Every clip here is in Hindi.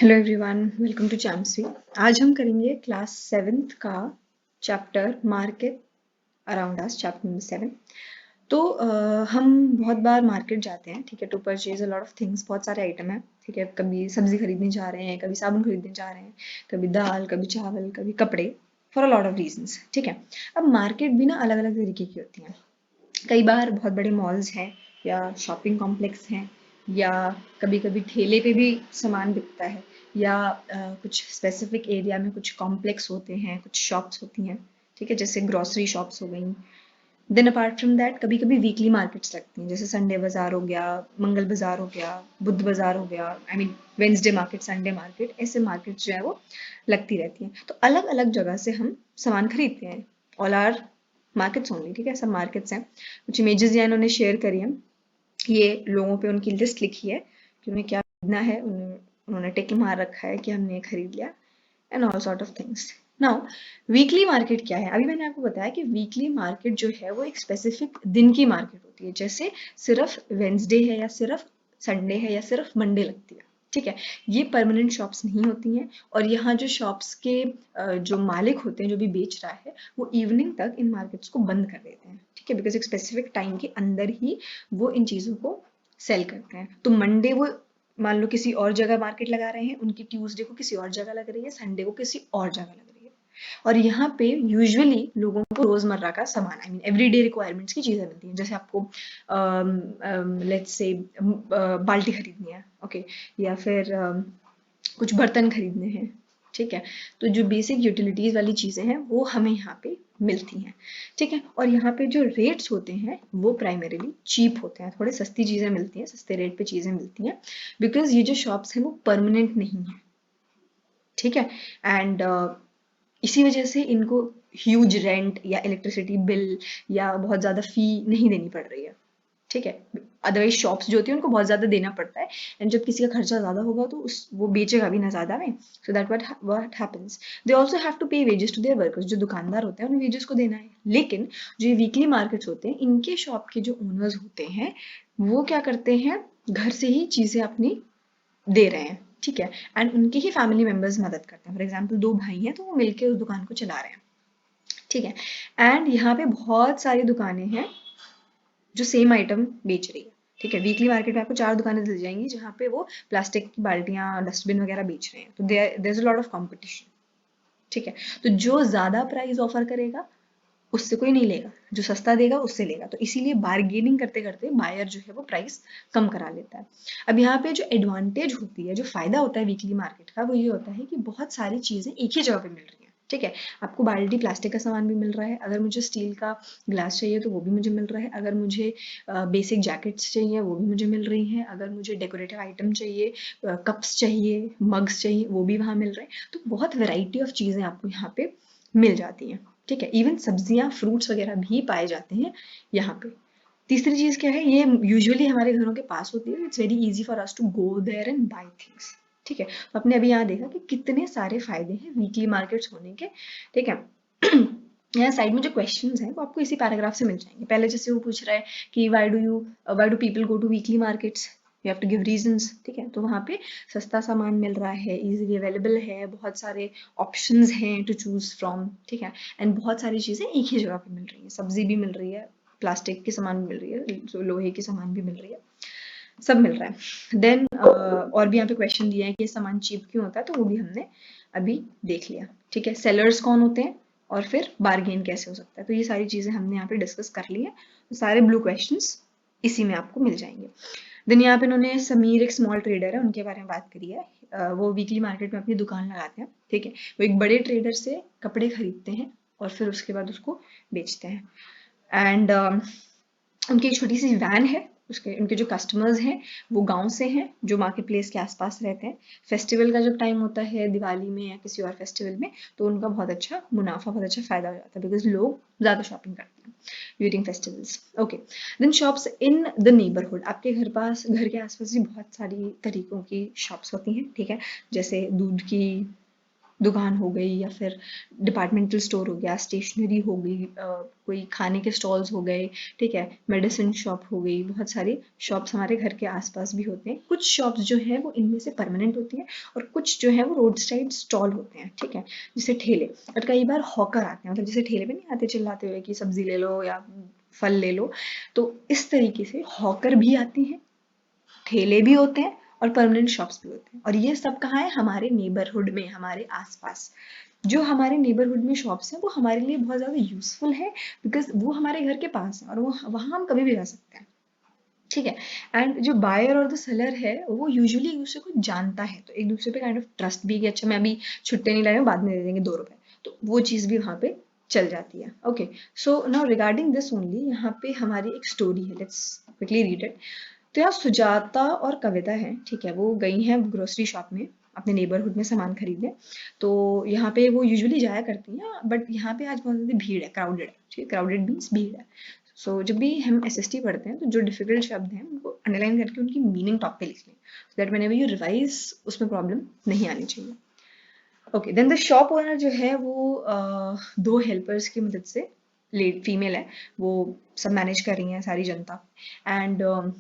हेलो एवरीवन, वेलकम टू चैम्सी। आज हम करेंगे क्लास 7th का chapter market around us, chapter number 7। तो हम बहुत बार मार्केट जाते हैं, ठीक है, to purchase a lot of things. बहुत सारे आइटम हैं, ठीक है। कभी सब्जी खरीदने जा रहे हैं, कभी साबुन खरीदने जा रहे हैं, कभी दाल, कभी चावल, कभी कपड़े, for a lot of reasons, ठीक है। अब मार्केट भी ना अलग अलग तरीके की होती हैं। कई बार बहुत बड़े मॉल्स हैं या शॉपिंग कॉम्प्लेक्स हैं, या कभी कभी ठेले पे भी सामान बिकता है, या कुछ स्पेसिफिक एरिया में कुछ कॉम्प्लेक्स होते हैं, कुछ शॉप्स होती हैं, ठीक है, जैसे ग्रॉसरी शॉप्स हो गई। देन अपार्ट फ्रॉम दैट कभी कभी वीकली मार्केट्स लगती हैं, जैसे संडे बाजार हो गया, मंगल बाजार हो गया, बुध बाजार हो गया, I mean Wednesday market, Sunday market, ऐसे मार्केट्स जो है वो लगती रहती हैं। तो अलग अलग जगह से हम सामान खरीदते हैं। ऑल आर मार्केट्स ओनली, ठीक है, सब मार्केट्स हैं। कुछ इमेजेस यहाँ इन्होंने शेयर करी हैं, ये लोगों पे उनकी लिस्ट लिखी है कि उन्हें क्या खरीदना है, उन्होंने टिक मार रखा है कि हमने ये खरीद लिया, and all sort of things. Now weekly market क्या है? अभी मैंने आपको बताया कि वीकली मार्केट जो है वो एक स्पेसिफिक दिन की मार्केट होती है, जैसे सिर्फ वेंसडे है या सिर्फ संडे है या सिर्फ मंडे लगती है, ठीक है। ये परमानेंट शॉप्स नहीं होती हैं, और यहाँ जो शॉप्स के जो मालिक होते हैं, जो भी बेच रहा है, वो इवनिंग तक इन मार्केट्स को बंद कर देते हैं, ठीक है, बिकॉज एक स्पेसिफिक टाइम के अंदर ही वो इन चीज़ों को सेल करते हैं। तो मंडे वो मान लो किसी और जगह मार्केट लगा रहे हैं, उनकी ट्यूसडे को किसी और जगह लग रही है, संडे को किसी और जगह लग रही है। और यहाँ पे यूजुअली लोगों को रोजमर्रा का सामान, आई मीन एवरीडे रिक्वायरमेंट्स की चीजें मिलती हैं। जैसे आपको लेट्स से बाल्टी खरीदनी है, ओके, या फिर कुछ बर्तन खरीदने हैं, ठीक है। तो जो बेसिक यूटिलिटीज वाली चीजें हैं वो हमें यहाँ पे मिलती हैं, ठीक है। और यहाँ पे जो रेट्स होते हैं वो प्राइमरीली चीप होते हैं, थोड़े सस्ती चीजें मिलती हैं, सस्ते रेट पे चीजें मिलती हैं, बिकॉज ये जो शॉप्स हैं वो परमानेंट नहीं है, ठीक है। एंड इसी वजह से इनको ह्यूज रेंट या इलेक्ट्रिसिटी बिल या बहुत ज़्यादा फ़ी नहीं देनी पड़ रही है, ठीक है। अदरवाइज शॉप्स जो होती है उनको बहुत ज़्यादा देना पड़ता है, एंड जब किसी का खर्चा ज़्यादा होगा तो उस वो बेचेगा भी ना ज़्यादा में। So that what happens, they also have to pay wages to their workers. जो दुकानदार होते हैं उन्हें वेजेस को देना है, लेकिन जो ये वीकली मार्केट्स होते हैं, इनके शॉप के जो ओनर्स होते हैं वो क्या करते हैं, घर से ही चीज़ें अपनी दे रहे हैं, ठीक है। एंड उनके ही फैमिली मेंबर्स मदद करते हैं। फॉर एग्जाम्पल दो भाई हैं तो वो मिलके उस दुकान को चला रहे हैं, ठीक है। एंड यहाँ पे बहुत सारी दुकानें हैं जो सेम आइटम बेच रही है, ठीक है। वीकली मार्केट में आपको 4 दुकानें मिल जाएंगी जहाँ पे वो प्लास्टिक की बाल्टियां, डस्टबिन वगैरह बेच रहे हैं। तो there is a lot of competition, ठीक है। तो जो ज्यादा प्राइस ऑफर करेगा उससे कोई नहीं लेगा, जो सस्ता देगा उससे लेगा। तो इसीलिए बार्गेनिंग करते करते बायर जो है वो प्राइस कम करा लेता है। अब यहाँ पे जो एडवांटेज होती है, जो फायदा होता है वीकली मार्केट का, वो ये होता है कि बहुत सारी चीजें एक ही जगह पे मिल रही हैं, ठीक है। आपको बाल्टी प्लास्टिक का सामान भी मिल रहा है, अगर मुझे स्टील का ग्लास चाहिए तो वो भी मुझे मिल रहा है, अगर मुझे बेसिक जैकेट्स चाहिए वो भी मुझे मिल रही हैं, अगर मुझे डेकोरेटिव आइटम चाहिए, कप्स चाहिए, मग्स चाहिए, वो भी वहाँ मिल रहे हैं। तो बहुत वेराइटी ऑफ चीज़ें आपको यहाँ पे मिल जाती हैं, ठीक है। इवन सब्जियां, फ्रूट्स वगैरह भी पाए जाते हैं यहाँ पे। तीसरी चीज क्या है, ये यूजुअली हमारे घरों के पास होती है। It's very easy for us to go there and buy things, ठीक है। तो आपने अभी यहाँ देखा कि कितने सारे फायदे हैं वीकली मार्केट्स होने के, ठीक है। यहाँ साइड में जो क्वेश्चंस हैं वो आपको इसी पैराग्राफ से मिल जाएंगे। पहले जैसे वो पूछ रहा है कि why do people go to weekly markets, you have to give reasons, ठीक है। तो वहाँ पे सस्ता सामान मिल रहा है, इजीली अवेलेबल है, बहुत सारे ऑप्शंस हैं टू चूज फ्रॉम, ठीक है। एंड बहुत सारी चीज़ें एक ही जगह पे मिल रही है, सब्जी भी मिल रही है, प्लास्टिक की सामान भी मिल रही है, जो लोहे की सामान भी मिल रही है, सब मिल रहा है। देन और भी यहाँ पे क्वेश्चन दिया है कि ये सामान चीप क्यों होता है, तो वो भी हमने अभी देख लिया, ठीक है। सेलर्स कौन होते हैं और फिर बार्गेन कैसे हो सकता है, तो ये सारी चीज़ें हमने यहाँ पे डिस्कस कर ली है। तो सारे ब्लू क्वेश्चंस इसी में आपको मिल जाएंगे। देन यहाँ पे इन्होंने समीर, एक स्मॉल ट्रेडर है, उनके बारे में बात करी है। वो वीकली मार्केट में अपनी दुकान लगाते हैं, ठीक है। वो एक बड़े ट्रेडर से कपड़े खरीदते हैं और फिर उसके बाद उसको बेचते हैं। एंड उनकी एक छोटी सी वैन है, उसके उनके जो कस्टमर्स हैं वो गांव से हैं, जो मार्केट प्लेस के आसपास रहते हैं। फेस्टिवल का जब टाइम होता है, दिवाली में या किसी और फेस्टिवल में, तो उनका बहुत अच्छा मुनाफा, बहुत अच्छा फायदा हो जाता है, बिकॉज लोग ज़्यादा शॉपिंग करते हैं during festivals, okay. Then shops in the neighbourhood, आपके घर के आसपास भी बहुत सारी तरीकों की शॉप्स होती हैं, ठीक है। जैसे दूध की, दुकान हो गई या फिर डिपार्टमेंटल स्टोर हो गया, स्टेशनरी हो गई, कोई खाने के स्टॉल्स हो गए, ठीक है, मेडिसिन शॉप हो गई, बहुत सारी शॉप्स हमारे घर के आसपास भी होते हैं। कुछ शॉप्स जो है वो इनमें से परमानेंट होती हैं और कुछ जो है वो रोड साइड स्टॉल होते हैं, ठीक है, जैसे ठेले। और कई बार हॉकर आते हैं, मतलब जैसे ठेले पे नहीं आते चिल्लाते हुए कि सब्जी ले लो या फल ले लो, तो इस तरीके से हॉकर भी आते हैं, ठेले भी होते हैं और परमानेंट शॉप्स भी होते हैं। और ये सब कहाँ है? हमारे नेबरहुड में, हमारे आसपास। जो हमारे नेबरहुड में शॉप्स हैं वो हमारे लिए बहुत ज़्यादा यूजफुल है, बिकॉज वो हमारे घर के पास है और वो वहाँ हम कभी भी जा सकते हैं, ठीक है। एंड जो बायर और द सेलर है वो यूजुअली एक दूसरे को जानता है, तो एक दूसरे पे काइंड ऑफ ट्रस्ट भी कि अच्छा मैं अभी छुट्टे नहीं लाई हूँ, बाद में दे देंगे 2 रुपए, तो वो चीज़ भी वहाँ पे चल जाती है। Okay, so now regarding this only, यहाँ पे हमारी एक स्टोरी है, लेट्स क्विकली रीड इट। तो यहाँ सुजाता और कविता हैं, ठीक है, वो गई हैं ग्रोसरी शॉप में अपने नेबरहुड में सामान खरीदने। तो यहाँ पे वो यूजुअली जाया करती हैं, बट यहाँ पे आज बहुत ज़्यादा भीड़ है, क्राउडेड है, ठीक है, क्राउडेड मीन्स भीड़ है। सो जब भी हम एसएसटी पढ़ते हैं तो जो डिफिकल्ट शब्द हैं उनको अंडरलाइन करके उनकी मीनिंग टॉप पे लिख लें, so that whenever you revise उसमें प्रॉब्लम नहीं आनी चाहिए। Okay, then the shop owner जो है वो 2 हेल्पर्स की मदद से, लेड फीमेल है, वो सब मैनेज कर रही हैं सारी जनता। एंड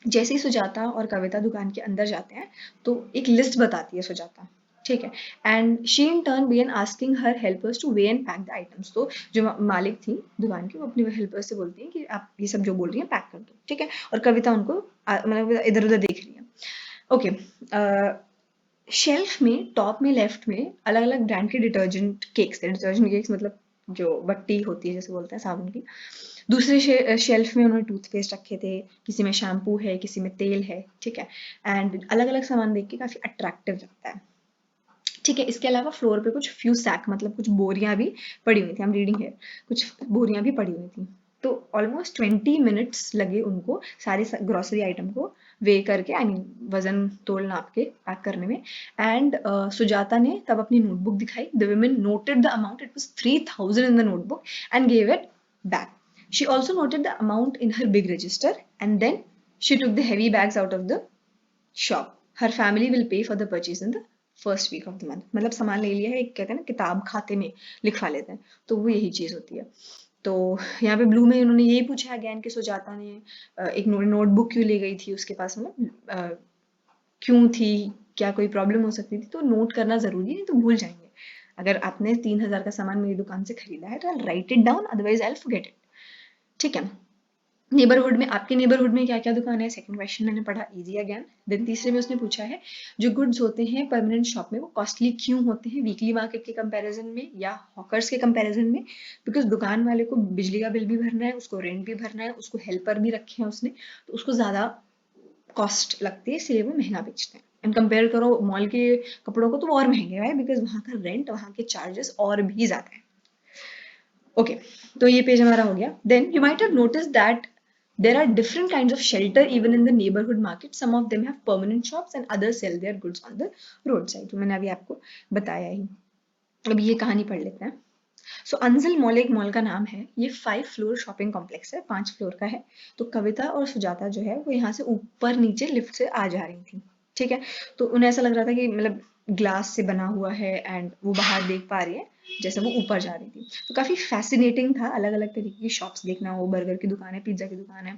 जैसे ही सुजाता और कविता दुकान के अंदर जाते हैं तो एक लिस्ट बताती है सुजाता, ठीक है, and she in turn began asking her helpers to weigh and pack the items. तो जो मालिक थी दुकान की वो अपने हेल्पर्स से बोलती हैं कि आप ये सब जो बोल रही हैं पैक कर दो, ठीक है, और कविता उनको मतलब इधर उधर देख रही है। ओके, शेल्फ में टॉप में लेफ्ट में अलग अलग ब्रांड के डिटर्जेंट केक्स थे, डिटर्जेंट केक्स मतलब जो बट्टी होती है जैसे बोलते हैं साबुन की। दूसरे शेल्फ में उन्होंने टूथपेस्ट रखे थे, किसी में शैम्पू है, किसी में तेल है, ठीक है, एंड अलग अलग सामान देख के काफ़ी अट्रैक्टिव लगता है, ठीक है। इसके अलावा फ्लोर पे कुछ फ्यू सैक मतलब कुछ बोरियां भी पड़ी हुई थी, हम रीडिंग है, कुछ बोरियां भी पड़ी हुई थी। तो ऑलमोस्ट 20 मिनट्स लगे उनको सारे ग्रोसरी आइटम को वे करके, आई मीन वजन तोल नाप के पैक करने में। एंड सुजाता ने तब अपनी नोटबुक दिखाई, the women noted the amount, it was 3000 in the notebook, and gave it back. She also noted the amount in her big register, and then she took the heavy bags out of the shop. Her family will pay for the purchase in the first week of the month, मतलब सामान ले लिया है, एक कहते हैं ना किताब खाते में लिखवा लेते हैं, तो वो यही चीज़ होती है। तो यहाँ पे ब्लू में उन्होंने यही पूछा अगेन कि सुजाता ने एक नोटबुक क्यों ले गई थी उसके पास, मतलब क्यों थी, क्या कोई प्रॉब्लम हो सकती थी, तो नोट करना ज़रूरी है, तो भूल जाएंगे। अगर आपने 3000 का सामान मेरी दुकान से खरीदा है तो I write it down, otherwise I forget it, ठीक है। नेबरहुड में, आपके नेबरहुड में क्या क्या दुकान है, सेकंड क्वेश्चन मैंने पढ़ा, इजी अगेन। देन तीसरे में उसने पूछा है जो गुड्स होते हैं परमानेंट शॉप में वो कॉस्टली क्यों होते हैं वीकली मार्केट के कंपैरिजन में या हॉकर्स के कंपैरिजन में। बिकॉज दुकान वाले को बिजली का बिल भी भरना है, उसको रेंट भी भरना है, उसको हेल्पर भी रखे हैं उसने, तो उसको ज़्यादा कॉस्ट लगती है, इसलिए वो महंगा बेचते हैं। एंड कंपेयर करो मॉल के कपड़ों को तो वो और महंगे है, बिकॉज वहाँ का रेंट, वहाँ के चार्जेस और भी ज़्यादा है। ओके, तो ये पेज हमारा हो गया। Then you might have notice that there are different kinds of shelter even in the neighborhood market. Some of them have permanent shops and others sell their goods on the roadside. तो मैंने अभी आपको बताया ही। अब ये कहानी पढ़ लेते हैं। सो अंजल मॉल एक मॉल का नाम है, ये 5 फ्लोर शॉपिंग कॉम्प्लेक्स है, 5 फ्लोर का है। तो कविता और सुजाता जो है वो यहाँ से ऊपर नीचे लिफ्ट से आ जा रही थी, ठीक है। तो उन्हें ऐसा लग रहा था कि मतलब ग्लास से बना हुआ है एंड वो बाहर देख पा रही है जैसे वो ऊपर जा रही थी। तो काफ़ी फैसिनेटिंग था, अलग अलग तरीके की शॉप्स देखना, वो बर्गर की दुकान है, पिज्ज़ा की दुकान है,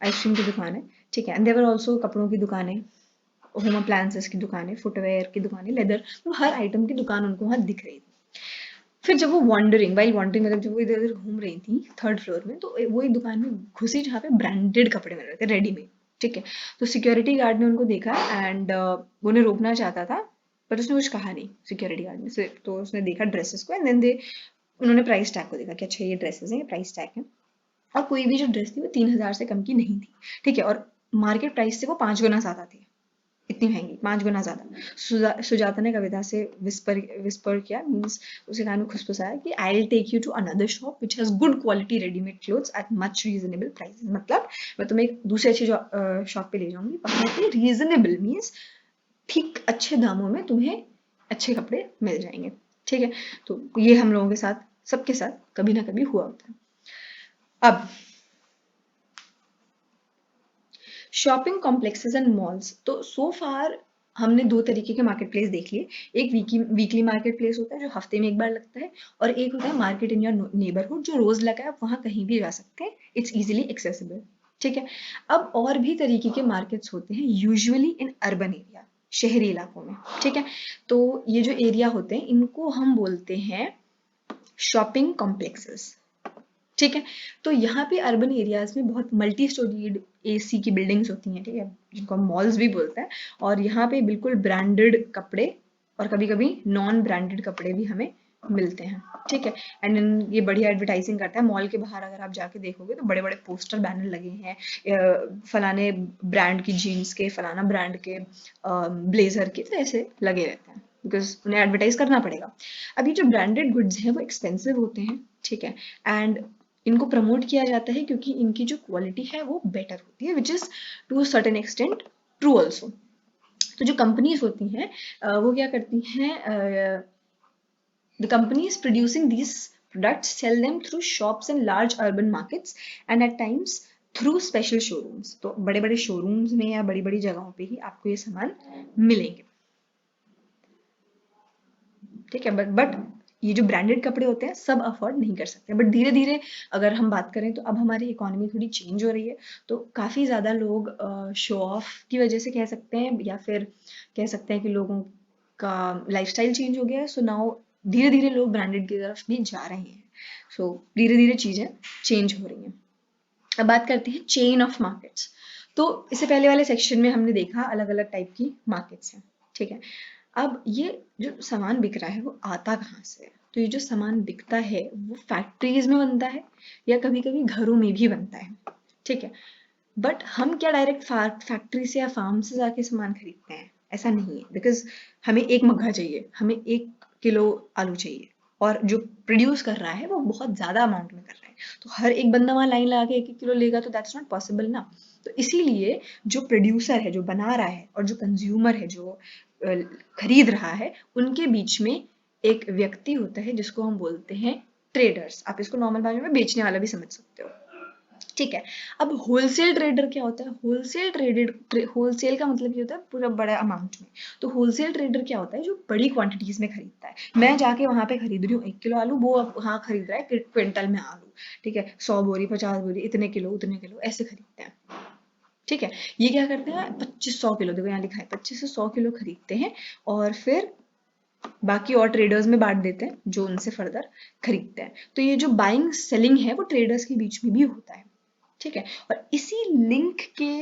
आइसक्रीम की दुकान है, ठीक है, एंड देवर ऑल्सो कपड़ों की दुकानें, होम अप्लायंसेस की दुकानें, फुटवेयर की दुकानें, लेदर, तो हर आइटम की दुकान उनको वहाँ दिख रही थी। फिर जब वो वाइल वॉन्डरिंग मतलब जब वो इधर उधर घूम रही थी थर्ड फ्लोर में, तो वो एक दुकान में घुसी जहाँ पे ब्रांडेड कपड़े मिल रहे थे, रेडीमेड, ठीक है। तो सिक्योरिटी गार्ड ने उनको देखा एंड वो उन्हें रोकना चाहता था, पर उसने कुछ कहा नहीं सिक्योरिटी गार्ड ने से, तो उसने देखा ड्रेसेस को एंड देन दे उन्होंने प्राइस टैग को देखा कि अच्छा ये ड्रेसेस हैं, ये प्राइस टैग है, और कोई भी जो ड्रेस थी वो 3000 से कम की नहीं थी, ठीक है, और मार्केट प्राइस से वो 5 गुना ज़्यादा थी, इतनी महंगी, 5 गुना ज़्यादा। सुजाता ने कविता से विस्पर किया, मीन्स उसे कान में खुसफुसाया कि I will take you to another shop which has good quality readymade clothes at much reasonable prices. मतलब मैं तुम्हें एक दूसरी अच्छी शॉप पे ले जाऊंगी, वहाँ पे रीजनेबल मीन्स ठीक अच्छे दामों में तुम्हें अच्छे कपड़े मिल जाएंगे, ठीक है। तो ये हम लोगों के साथ, सबके साथ कभी ना कभी हुआ होता है। अब शॉपिंग कॉम्प्लेक्सेस एंड मॉल्स, तो सो फार हमने दो तरीके के मार्केट प्लेस देख लिए। एक वीकली मार्केट प्लेस होता है जो हफ्ते में एक बार लगता है, और एक होता है मार्केट इन योर नेबरहुड जो रोज लगा है, आप वहाँ कहीं भी जा सकते हैं, इट्स इजीली एक्सेसिबल। ठीक है। अब और भी तरीके के मार्केट्स होते हैं, यूजुअली इन अर्बन एरिया, शहरी इलाकों में। ठीक है। तो ये जो एरिया होते हैं इनको हम बोलते हैं शॉपिंग कॉम्प्लेक्सेस। ठीक है। तो यहाँ पे अर्बन एरियाज में बहुत मल्टी स्टोरीड एसी की बिल्डिंग्स होती हैं, ठीक है, जिनको हम मॉल्स भी बोलते हैं। और यहाँ पे बिल्कुल ब्रांडेड कपड़े और कभी कभी नॉन ब्रांडेड कपड़े भी हमें मिलते हैं। ठीक है। एंड ये बढ़िया एडवर्टाइजिंग करता है। मॉल के बाहर अगर आप जाके देखोगे तो बड़े बड़े पोस्टर बैनर लगे हैं, फलाने ब्रांड की जीन्स के, फलाना ब्रांड के ब्लेजर के, तो ऐसे लगे रहते हैं बिकॉज उन्हें एडवर्टाइज करना पड़ेगा। अब ये जो ब्रांडेड गुड्स हैं वो एक्सपेंसिव होते हैं। ठीक है। एंड इनको प्रमोट किया जाता है क्योंकि इनकी जो क्वालिटी है वो बेटर होती है, which is to certain extent true also. तो जो कंपनीज होती हैं वो क्या करती हैं, the companies producing these products sell them through shops in large urban markets and at times through special showrooms. तो बड़े बड़े शोरूम्स में या बड़ी बड़ी जगहों पे ही आपको ये सामान मिलेंगे। ठीक है। बट ये जो ब्रांडेड कपड़े होते हैं सब अफोर्ड नहीं कर सकते। बट धीरे धीरे अगर हम बात करें तो अब हमारी इकोनॉमी थोड़ी चेंज हो रही है, तो काफ़ी ज़्यादा लोग शो ऑफ की वजह से कह सकते हैं, या फिर कह सकते हैं कि लोगों का लाइफस्टाइल चेंज हो गया है। सो नाउ धीरे धीरे लोग ब्रांडेड की तरफ भी जा रहे हैं। सो धीरे धीरे चीज़ें चेंज हो रही हैं। अब बात करते हैं चेन ऑफ मार्केट्स। तो इससे पहले वाले सेक्शन में हमने देखा अलग अलग टाइप की मार्केट्स हैं। ठीक है। अब ये जो सामान बिक रहा है वो आता कहाँ से है? तो ये जो सामान बिकता है वो फैक्ट्रीज में बनता है या कभी कभी घरों में भी बनता है। ठीक है। बट हम क्या डायरेक्ट फैक्ट्री से या फार्म से जाके सामान खरीदते हैं? ऐसा नहीं है, बिकॉज हमें एक मग्गा चाहिए, हमें 1 किलो आलू चाहिए, और जो प्रोड्यूस कर रहा है वो बहुत ज़्यादा अमाउंट में कर रहा है, तो हर एक बंदा वहाँ लाइन लगा के 1 1 किलो लेगा तो दैट्स नॉट पॉसिबल ना। तो इसीलिए जो प्रोड्यूसर है, जो बना रहा है, और जो कंज्यूमर है, जो खरीद रहा है, उनके बीच में एक व्यक्ति होता है जिसको हम बोलते हैं ट्रेडर्स। आप इसको नॉर्मल भाषा में बेचने वाला भी समझ सकते हो। ठीक है। अब होलसेल ट्रेडर क्या होता है? होलसेल का मतलब ये होता है पूरा बड़ा अमाउंट में। तो होलसेल ट्रेडर क्या होता है? जो बड़ी क्वांटिटीज में खरीदता है। मैं जाके वहां पे खरीद रही हूँ 1 किलो आलू, वो वहां खरीद रहा है क्विंटल में आलू। ठीक है। 100 बोरी, 50 बोरी, इतने किलो उतने किलो ऐसे खरीदते हैं। ठीक है। ये क्या करते हैं? 2500 किलो, देखो यहाँ लिखा है 25 से 100 किलो खरीदते हैं, और फिर बाकी और ट्रेडर्स में बांट देते हैं जो उनसे फर्दर खरीदते हैं। तो ये जो बाइंग सेलिंग है वो ट्रेडर्स के बीच में भी होता है। ठीक है। और इसी लिंक के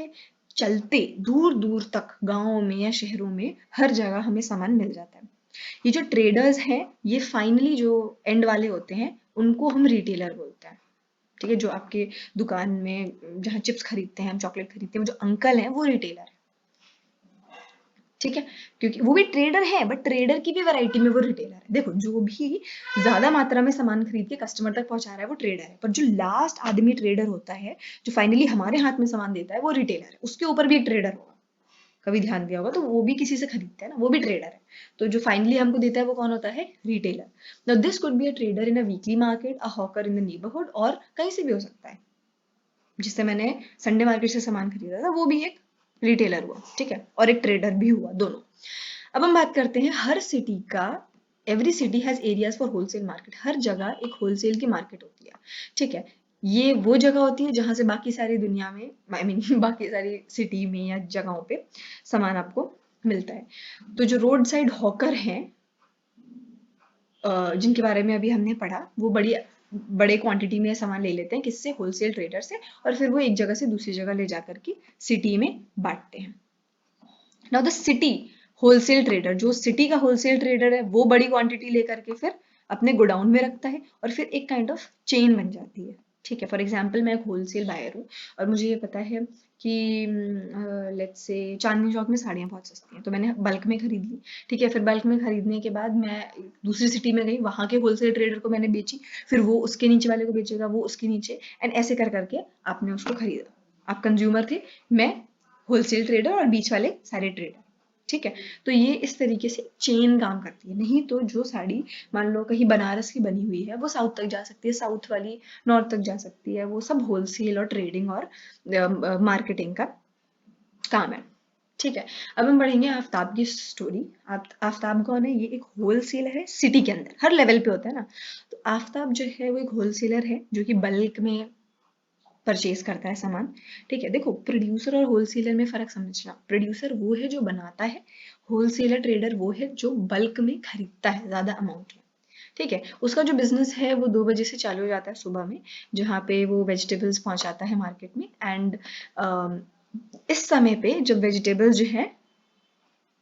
चलते दूर दूर तक गांवों में या शहरों में हर जगह हमें सामान मिल जाता है। ये जो ट्रेडर्स हैं ये फाइनली जो एंड वाले होते हैं उनको हम रिटेलर बोलते हैं। ठीक है। जो आपके दुकान में जहाँ चिप्स खरीदते हैं, हम चॉकलेट खरीदते हैं, वो जो अंकल हैं वो रिटेलर है। ठीक है। क्योंकि वो भी ट्रेडर है, बट ट्रेडर की भी वैरायटी में वो रिटेलर है। देखो, जो भी ज्यादा मात्रा में सामान खरीद के कस्टमर तक पहुंचा रहा है वो ट्रेडर है, पर जो लास्ट आदमी ट्रेडर होता है, जो फाइनली हमारे हाथ में सामान देता है, वो रिटेलर है। उसके ऊपर भी एक ट्रेडर होगा, कभी ध्यान दिया होगा तो वो भी किसी से खरीदता है ना, वो भी ट्रेडर है। तो जो फाइनली हमको देता है वो कौन होता है? Retailer. Now this could be a trader in a weekly market, a hawker in the neighbourhood, और कहीं से भी हो सकता है। जिससे मैंने संडे मार्केट से सामान खरीदा था वो भी एक रिटेलर हुआ। ठीक है। और एक ट्रेडर भी हुआ, दोनों। अब हम बात करते हैं हर सिटी का। Every city has areas for wholesale market. हर जगह एक होलसेल की मार्केट होती है। ठीक है। ये वो जगह होती है जहां से बाकी सारी दुनिया में, आई मीन बाकी सारी सिटी में या जगहों पे सामान आपको मिलता है। तो जो रोड साइड हॉकर हैं, जिनके बारे में अभी हमने पढ़ा, वो बड़े क्वांटिटी में सामान ले लेते हैं, किससे? होलसेल ट्रेडर से, और फिर वो एक जगह से दूसरी जगह ले जाकर के सिटी में बांटते हैं। Now the city wholesale trader, जो सिटी का होलसेल ट्रेडर है, वो बड़ी क्वांटिटी लेकर के फिर अपने गोडाउन में रखता है, और फिर एक काइंड ऑफ चेन बन जाती है। ठीक है। फॉर एग्जाम्पल, मैं एक होलसेल बायर हूँ और मुझे ये पता है कि लेट्स से चांदनी चौक में साड़ियाँ बहुत सस्ती हैं, तो मैंने बल्क में खरीद ली। ठीक है। फिर बल्क में खरीदने के बाद मैं दूसरी सिटी में गई, वहाँ के होलसेल ट्रेडर को मैंने बेची, फिर वो उसके नीचे वाले को बेचेगा, वो उसके नीचे, एंड ऐसे कर करके आपने उसको खरीदा। आप कंज्यूमर थे, मैं होलसेल ट्रेडर, और बीच वाले सारे ट्रेडर। ठीक है। तो ये इस तरीके से चेन काम करती है। नहीं तो जो साड़ी मान लो कहीं बनारस की बनी हुई है वो साउथ तक जा सकती है, साउथ वाली नॉर्थ तक जा सकती है। वो सब होलसेल और ट्रेडिंग और मार्केटिंग का काम है। ठीक है। अब हम पढ़ेंगे आफ्ताब की स्टोरी। आफ्ताब कौन है? ये एक होलसेलर है सिटी के अंदर, हर लेवल पे होता है ना। तो आफ्ताब जो है वो एक होलसेलर है जो कि बल्क में परचेज करता है सामान। ठीक है, देखो प्रोड्यूसर और होलसेलर में फ़र्क समझना। प्रोड्यूसर वो है जो बनाता है, होलसेलर ट्रेडर वो है जो बल्क में खरीदता है ज़्यादा अमाउंट में। ठीक है, उसका जो बिजनेस है वो 2 बजे से चालू हो जाता है सुबह में, जहाँ पे वो वेजिटेबल्स पहुँचाता है मार्केट में। एंड इस समय पे जब वेजिटेबल्स जो है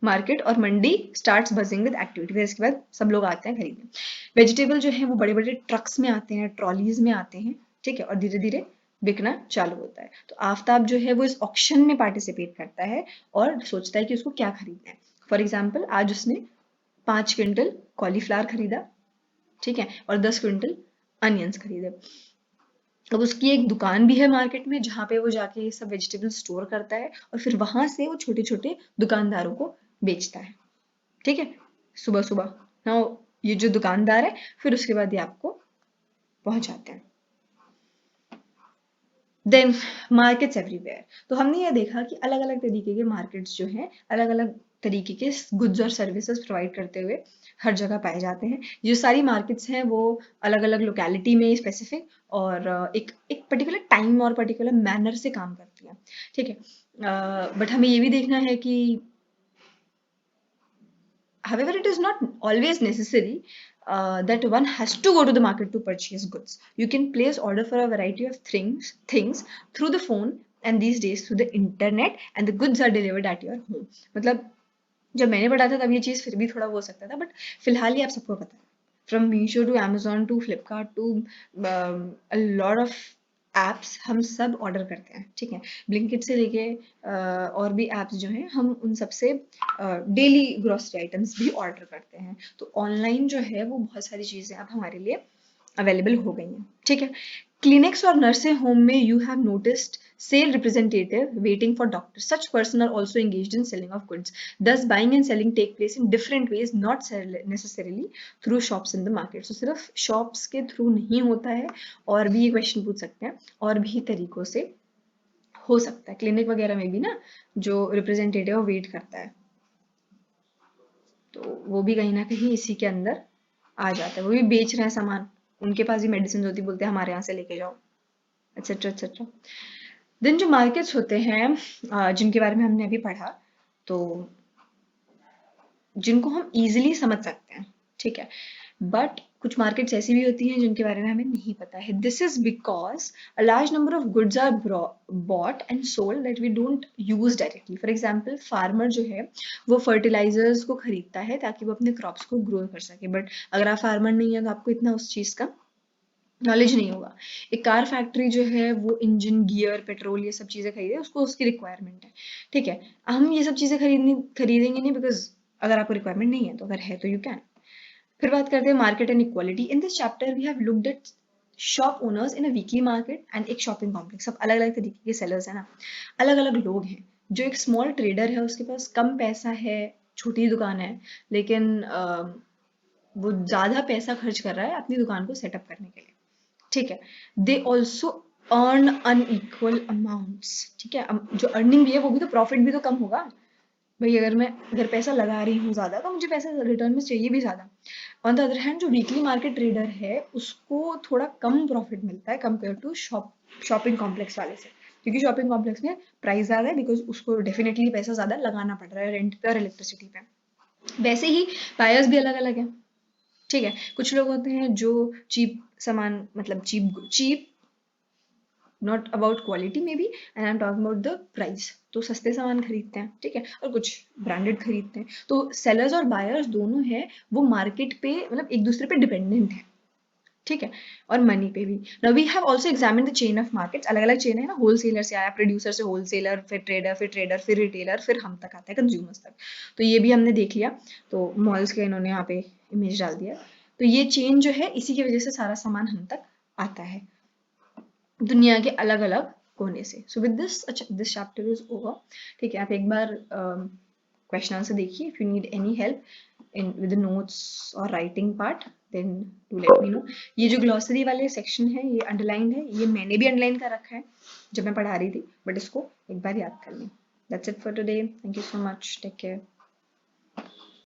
मार्केट और मंडी स्टार्ट्स बजिंग विद एक्टिविटी, फिर इसके बाद सब लोग आते हैं खरीदने। वेजिटेबल जो है वो बड़े बड़े ट्रक्स में आते हैं, ट्रॉलीज में आते हैं। ठीक है, और धीरे धीरे बिकना चालू होता है। तो आफ्ताब जो है वो इस ऑक्शन में पार्टिसिपेट करता है और सोचता है कि उसको क्या खरीदना है। फॉर एग्जाम्पल आज उसने 5 क्विंटल कॉलीफ्लावर खरीदा, ठीक है, और 10 क्विंटल अनियंस खरीदे। अब उसकी एक दुकान भी है मार्केट में जहाँ पे वो जाके ये सब वेजिटेबल स्टोर करता है और फिर वहां से वो छोटे छोटे दुकानदारों को बेचता है। ठीक है, सुबह सुबह ना ये जो दुकानदार है फिर उसके बाद ये आपको पहुंचाते हैं। Then markets everywhere. तो हमने ये देखा कि अलग अलग तरीके के मार्केट्स जो हैं अलग अलग तरीके के गुड्स और सर्विसेज प्रोवाइड करते हुए हर जगह पाए जाते हैं। जो सारी मार्केट्स हैं वो अलग अलग लोकेलिटी में स्पेसिफिक और एक एक पर्टिकुलर टाइम और पर्टिकुलर मैनर से काम करती हैं। ठीक है, बट हमें ये भी देखना है कि however it is not always necessary that one has to go to the market to purchase goods. You can place order for a variety of things through the phone and these days through the internet and the goods are delivered at your home. मतलब जब मैंने पढ़ा था तब ये चीज़ फिर भी थोड़ा वो हो सकता था, बट फिलहाल ये आप सबको पता है। From Meesho to Amazon to Flipkart to a lot of apps हम सब ऑर्डर करते हैं। ठीक है, ब्लिंकिट से लेके और भी एप्स जो हैं हम उन सब से डेली ग्रोसरी आइटम्स भी ऑर्डर करते हैं। तो ऑनलाइन जो है वो बहुत सारी चीज़ें अब हमारे लिए अवेलेबल हो गई हैं। ठीक है, क्लिनिक्स और नर्सिंग होम में you have noticed sale representative waiting for doctors. Such person are also engaged in selling of goods. Thus, buying and selling take place in different ways, not necessarily through shops in the market. So सिर्फ shops के थ्रू नहीं होता है, और भी ये क्वेश्चन पूछ सकते हैं, और भी तरीकों से हो सकता है। क्लिनिक वगैरह में भी ना जो रिप्रेजेंटेटिव वेट करता है तो वो भी कहीं ना कहीं इसी के अंदर आ जाता है। वो भी बेच रहे हैं सामान, उनके पास भी मेडिसिन होती, बोलते हैं हमारे यहाँ से लेके जाओ, एक्सेट्रा एक्सेट्रा। देन जो मार्केट्स होते हैं जिनके बारे में हमने अभी पढ़ा, तो जिनको हम इजीली समझ सकते हैं। ठीक है, बट कुछ मार्केट्स ऐसी भी होती हैं जिनके बारे में हमें नहीं पता है। This is because a large number of goods are bought and sold that we don't use directly. For example farmer जो है वो फर्टिलाइजर्स को खरीदता है ताकि वो अपने क्रॉप्स को ग्रो कर सके, बट अगर आप फार्मर नहीं है तो आपको इतना उस चीज़ का नॉलेज नहीं होगा। एक कार फैक्ट्री जो है वो इंजन, गियर, पेट्रोल ये सब चीज़ें खरीदे, उसको उसकी रिक्वायरमेंट है। ठीक है, हम ये सब चीज़ें खरीदेंगे नहीं बिकॉज अगर आपको रिक्वायरमेंट नहीं है, तो अगर है तो यू कैन। फिर बात करते हैं market and equality. In this chapter we have looked at shop owners in a weekly market and एक शॉपिंग कॉम्प्लेक्स। सब अलग अलग तरीके के सेलर्स है ना, अलग अलग लोग हैं। जो एक स्मॉल ट्रेडर है उसके पास कम पैसा है, छोटी दुकान है, लेकिन वो ज़्यादा पैसा खर्च कर रहा है अपनी दुकान को सेटअप करने के लिए। ठीक है, they also earn unequal amounts. ठीक है, जो अर्निंग भी है वो भी तो, प्रॉफिट भी तो कम होगा भाई। अगर पैसा लगा रही हूँ ज़्यादा तो मुझे पैसा रिटर्न में चाहिए भी ज़्यादा। ऑन द अदर हैंड जो वीकली मार्केट ट्रेडर है उसको थोड़ा कम प्रॉफिट मिलता है कंपेयर टू शॉपिंग कॉम्प्लेक्स वाले से, क्योंकि शॉपिंग कॉम्प्लेक्स में प्राइस ज़्यादा है बिकॉज उसको डेफिनेटली पैसा ज़्यादा लगाना पड़ रहा है रेंट पे और इलेक्ट्रिसिटी पे। वैसे ही बायर्स भी अलग अलग हैं। ठीक है, कुछ लोग होते हैं जो चीप सामान, मतलब चीप नॉट अबाउट क्वालिटी में भी, and I am talking about the price, तो सस्ते सामान खरीदते हैं। ठीक है, और कुछ ब्रांडेड खरीदते हैं। तो सेलर्स और बायर्स दोनों हैं वो मार्केट पे मतलब एक दूसरे पे डिपेंडेंट है। ठीक है, और मनी पे भी। Now we have also examined the chain of markets. अलग अलग चेन है ना, होलसेलर से आया, प्रोड्यूसर से होलसेलर, फिर ट्रेडर, फिर रिटेलर, फिर हम तक आता है कंज्यूमर्स तक। तो ये भी हमने देख लिया। तो मॉल्स के इन्होंने यहाँ पे इमेज डाल दिया। तो ये चेन जो है इसी की वजह से सारा सामान हम तक आता है दुनिया के अलग अलग कोने से। So with this this chapter is over. ठीक है, आप एक बार क्वेश्चन आंसर देखिए। If you need any help in with the notes और writing part then do let me know. ये जो ग्लॉसरी वाले सेक्शन है ये अंडरलाइन है, ये मैंने भी अंडरलाइन कर रखा है जब मैं पढ़ा रही थी, बट इसको एक बार याद कर लें। That's it for today. Thank you so much. Take care.